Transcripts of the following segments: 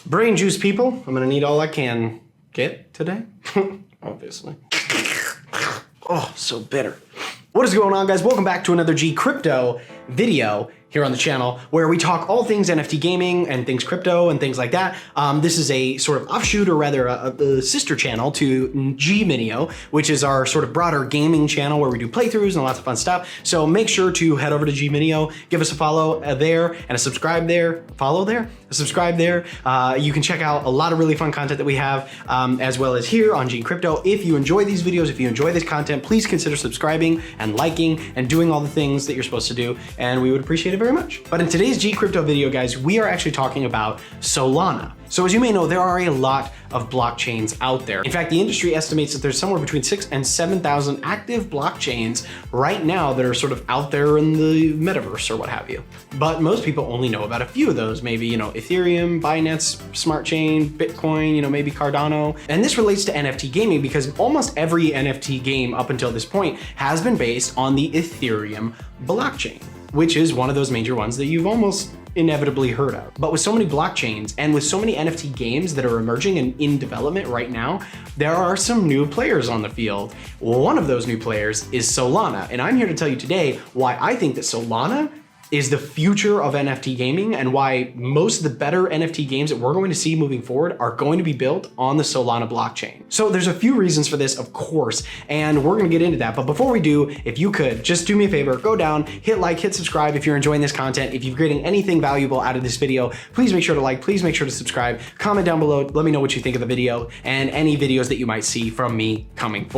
Brain juice, people. I'm gonna need all I can get today, obviously. Oh, so bitter. What is going on, guys? Welcome back to another GCrypto video here on the channel, where we talk all things NFT gaming and things crypto and things like that. This is a sort of offshoot, or rather a sister channel to G-Mineo, which is our sort of broader gaming channel where we do playthroughs and lots of fun stuff. So make sure to head over to G-Mineo, give us a follow there and a subscribe there, subscribe there. You can check out a lot of really fun content that we have, as well as here on GCrypto. If you enjoy these videos, if you enjoy this content, please consider subscribing and liking and doing all the things that you're supposed to do, and we would appreciate it very much. But in today's GCrypto video, guys, we are actually talking about Solana. So as you may know, there are a lot of blockchains out there. In fact, the industry estimates that there's somewhere between 6,000 and 7,000 active blockchains right now that are sort of out there in the metaverse or what have you. But most people only know about a few of those, maybe, Ethereum, Binance Smart Chain, Bitcoin, maybe Cardano. And this relates to NFT gaming because almost every NFT game up until this point has been based on the Ethereum blockchain, which is one of those major ones that you've almost inevitably heard of. But with so many blockchains and with so many NFT games that are emerging and in development right now, there are some new players on the field. One of those new players is Solana, and I'm here to tell you today why I think that Solana is the future of NFT gaming and why most of the better NFT games that we're going to see moving forward are going to be built on the Solana blockchain. So there's a few reasons for this, of course, and we're gonna get into that. But before we do, if you could, just do me a favor, go down, hit like, hit subscribe if you're enjoying this content. If you're getting anything valuable out of this video, please make sure to like, please make sure to subscribe, comment down below, let me know what you think of the video and any videos that you might see from me moving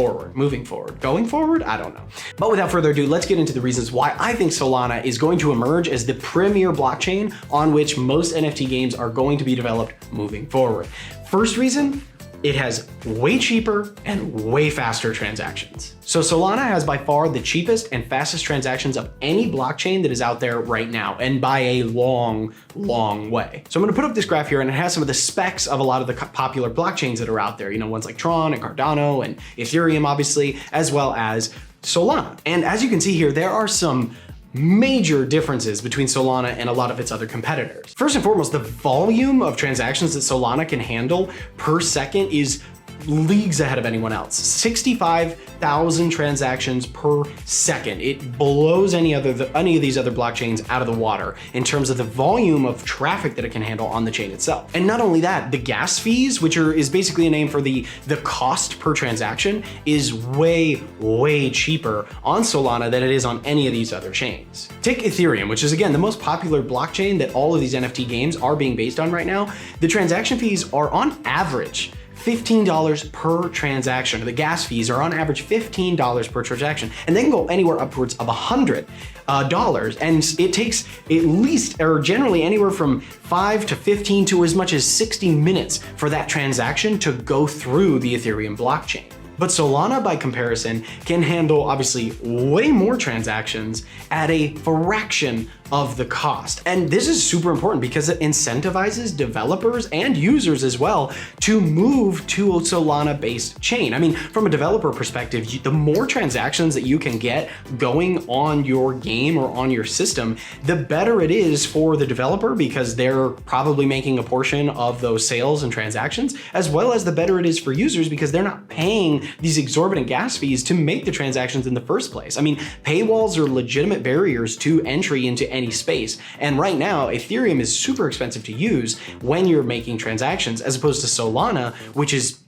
forward, I don't know. But without further ado, let's get into the reasons why I think Solana is going to emerge as the premier blockchain on which most NFT games are going to be developed moving forward. First reason, it has way cheaper and way faster transactions. So Solana has by far the cheapest and fastest transactions of any blockchain that is out there right now, and by a long, long way. So I'm gonna put up this graph here, and it has some of the specs of a lot of the popular blockchains that are out there, ones like Tron and Cardano and Ethereum, obviously, as well as Solana. And as you can see here, there are some major differences between Solana and a lot of its other competitors. First and foremost, the volume of transactions that Solana can handle per second is leagues ahead of anyone else. 65,000 transactions per second. It blows any of these other blockchains out of the water in terms of the volume of traffic that it can handle on the chain itself. And not only that, the gas fees, which is basically a name for the cost per transaction, is way, way cheaper on Solana than it is on any of these other chains. Take Ethereum, which is again the most popular blockchain that all of these NFT games are being based on right now. The transaction fees are on average $15 per transaction. The gas fees are on average $15 per transaction, and they can go anywhere upwards of $100. And it takes at least, or generally anywhere from 5 to 15 to as much as 60 minutes for that transaction to go through the Ethereum blockchain. But Solana, by comparison, can handle obviously way more transactions at a fraction of the cost. And this is super important because it incentivizes developers and users as well to move to a Solana-based chain. I mean, from a developer perspective, the more transactions that you can get going on your game or on your system, the better it is for the developer because they're probably making a portion of those sales and transactions, as well as the better it is for users because they're not paying these exorbitant gas fees to make the transactions in the first place. I mean, paywalls are legitimate barriers to entry into any space. And right now, Ethereum is super expensive to use when you're making transactions, as opposed to Solana, which is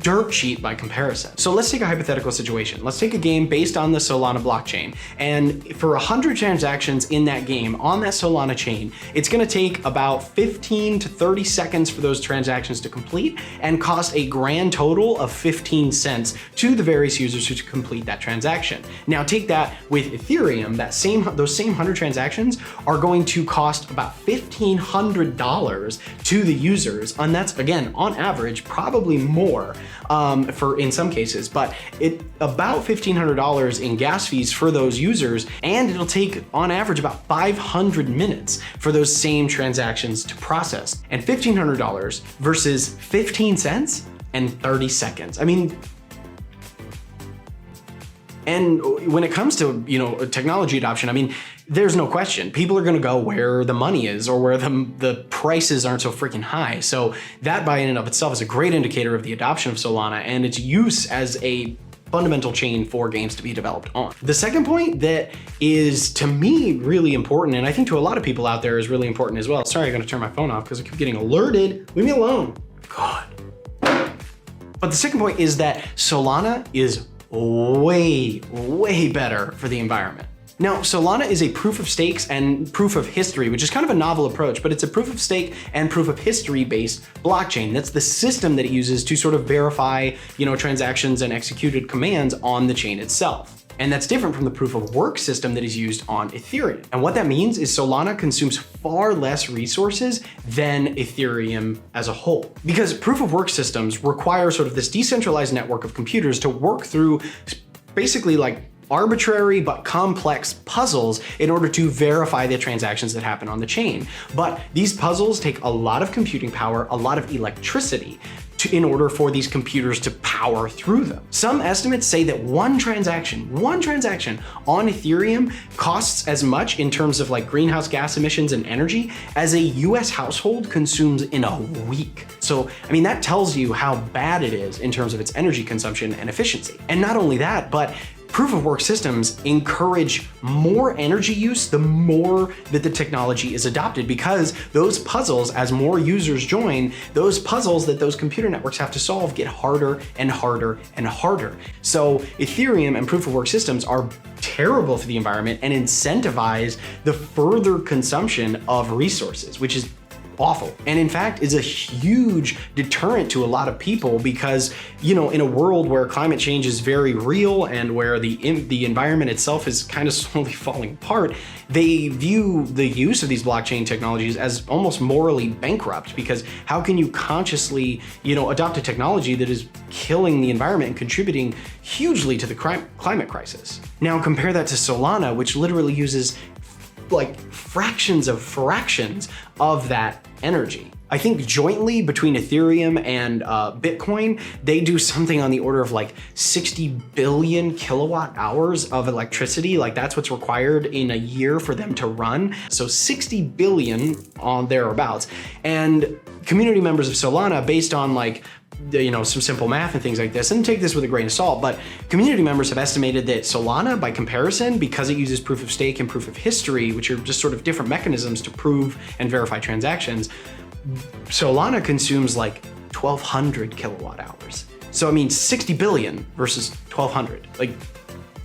dirt cheap by comparison. So let's take a hypothetical situation. Let's take a game based on the Solana blockchain. And for 100 transactions in that game on that Solana chain, it's gonna take about 15 to 30 seconds for those transactions to complete and cost a grand total of 15 cents to the various users who complete that transaction. Now take that with Ethereum, those same 100 transactions are going to cost about $1,500 to the users. And that's, again, on average, probably more for in some cases, but about $1,500 in gas fees for those users, and it'll take on average about 500 minutes for those same transactions to process. And $1,500 versus 15 cents and 30 seconds. I mean, And when it comes to, technology adoption, I mean, there's no question. People are going to go where the money is or where the prices aren't so freaking high. So that by and of itself is a great indicator of the adoption of Solana and its use as a fundamental chain for games to be developed on. The second point that is, to me, really important, and I think to a lot of people out there is really important as well. Sorry, I gotta turn my phone off because I keep getting alerted. Leave me alone. God. But the second point is that Solana is way, way better for the environment. Now, Solana is a proof of stakes and proof of history, which is kind of a novel approach, but it's a proof of stake and proof of history based blockchain. That's the system that it uses to sort of verify, transactions and executed commands on the chain itself. And that's different from the proof of work system that is used on Ethereum. And what that means is Solana consumes far less resources than Ethereum as a whole. Because proof of work systems require sort of this decentralized network of computers to work through basically like arbitrary but complex puzzles in order to verify the transactions that happen on the chain. But these puzzles take a lot of computing power, a lot of electricity in order for these computers to power through them. Some estimates say that one transaction on Ethereum costs as much in terms of like greenhouse gas emissions and energy as a US household consumes in a week. So, I mean, that tells you how bad it is in terms of its energy consumption and efficiency. And not only that, but proof of work systems encourage more energy use the more that the technology is adopted, because those puzzles, as more users join, those puzzles that those computer networks have to solve get harder and harder and harder. So Ethereum and proof of work systems are terrible for the environment and incentivize the further consumption of resources, which is awful. And in fact, is a huge deterrent to a lot of people because, in a world where climate change is very real and where the environment itself is kind of slowly falling apart, they view the use of these blockchain technologies as almost morally bankrupt, because how can you consciously, adopt a technology that is killing the environment and contributing hugely to the climate crisis? Now compare that to Solana, which literally uses like fractions of that energy. I think jointly between Ethereum and Bitcoin, they do something on the order of like 60 billion kilowatt hours of electricity. Like that's what's required in a year for them to run. So 60 billion on thereabouts. And community members of Solana, based on like some simple math and things like this, and take this with a grain of salt, but community members have estimated that Solana, by comparison, because it uses proof of stake and proof of history, which are just sort of different mechanisms to prove and verify transactions, Solana consumes like 1,200 kilowatt hours. So I mean, 60 billion versus 1,200, like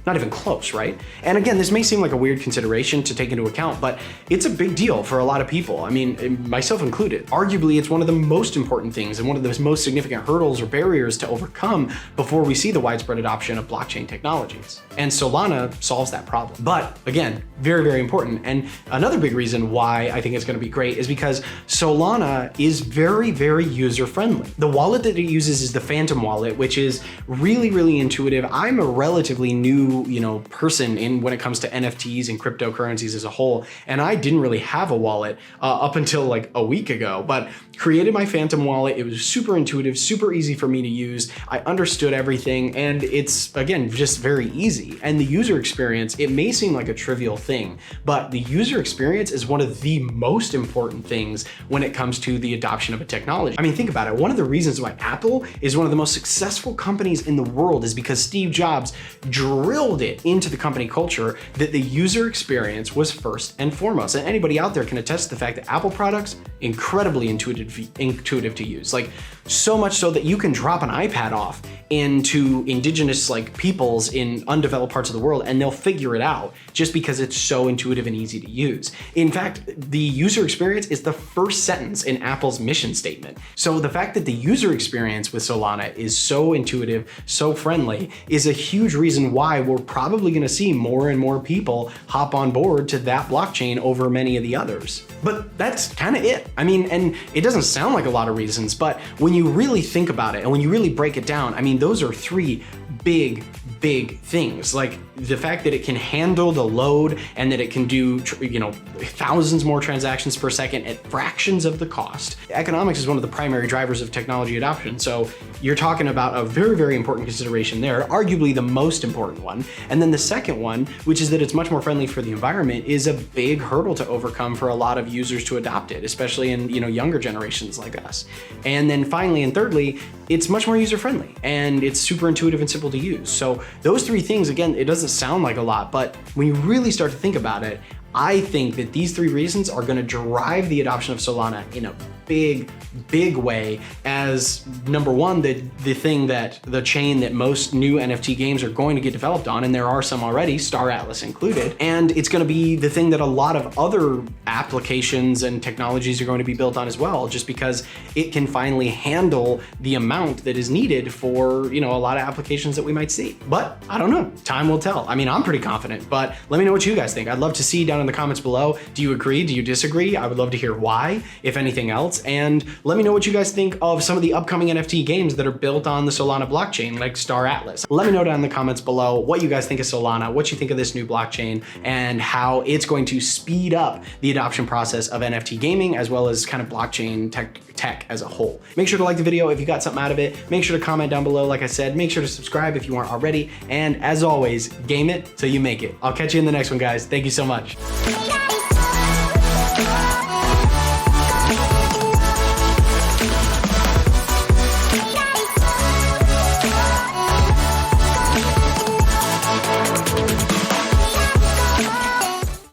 not even close, right? And again, this may seem like a weird consideration to take into account, but it's a big deal for a lot of people. I mean, myself included. Arguably, it's one of the most important things and one of the most significant hurdles or barriers to overcome before we see the widespread adoption of blockchain technologies. And Solana solves that problem. But again, very, very important. And another big reason why I think it's going to be great is because Solana is very, very user-friendly. The wallet that it uses is the Phantom wallet, which is really, really intuitive. I'm a relatively new person when it comes to NFTs and cryptocurrencies as a whole. And I didn't really have a wallet up until like a week ago, but created my Phantom wallet. It was super intuitive, super easy for me to use. I understood everything, and it's, again, just very easy. And the user experience, it may seem like a trivial thing, but the user experience is one of the most important things when it comes to the adoption of a technology. I mean, think about it. One of the reasons why Apple is one of the most successful companies in the world is because Steve Jobs drilled it into the company culture that the user experience was first and foremost. And anybody out there can attest to the fact that Apple products, incredibly intuitive to use. Like, so much so that you can drop an iPad off into indigenous peoples in undeveloped parts of the world and they'll figure it out just because it's so intuitive and easy to use. In fact, the user experience is the first sentence in Apple's mission statement. So the fact that the user experience with Solana is so intuitive, so friendly, is a huge reason why we're probably going to see more and more people hop on board to that blockchain over many of the others. But that's kind of it. I mean, and it doesn't sound like a lot of reasons, but when you really think about it and when you really break it down, I mean, those are three big things. Like, the fact that it can handle the load and that it can do, you know, thousands more transactions per second at fractions of the cost. Economics is one of the primary drivers of technology adoption. So you're talking about a very, very important consideration there, arguably the most important one. And then the second one, which is that it's much more friendly for the environment, is a big hurdle to overcome for a lot of users to adopt it, especially in, you know, younger generations like us. And then finally and thirdly, it's much more user-friendly and it's super intuitive and simple to use. So those three things, again, it doesn't sound like a lot, but when you really start to think about it, I think that these three reasons are going to drive the adoption of Solana in a big, big way as number one, the chain that most new NFT games are going to get developed on, and there are some already, Star Atlas included. And it's going to be the thing that a lot of other applications and technologies are going to be built on as well, just because it can finally handle the amount that is needed for, you know, a lot of applications that we might see. But I don't know, time will tell. I mean, I'm pretty confident, but let me know what you guys think. I'd love to see down in the comments below. Do you agree? Do you disagree? I would love to hear why, if anything else. And let me know what you guys think of some of the upcoming NFT games that are built on the Solana blockchain, like Star Atlas. Let me know down in the comments below what you guys think of Solana, what you think of this new blockchain, and how it's going to speed up the adoption process of NFT gaming, as well as kind of blockchain tech as a whole. Make sure to like the video if you got something out of it. Make sure to comment down below, like I said. Make sure to subscribe if you aren't already. And as always, game it till you make it. I'll catch you in the next one, guys. Thank you so much.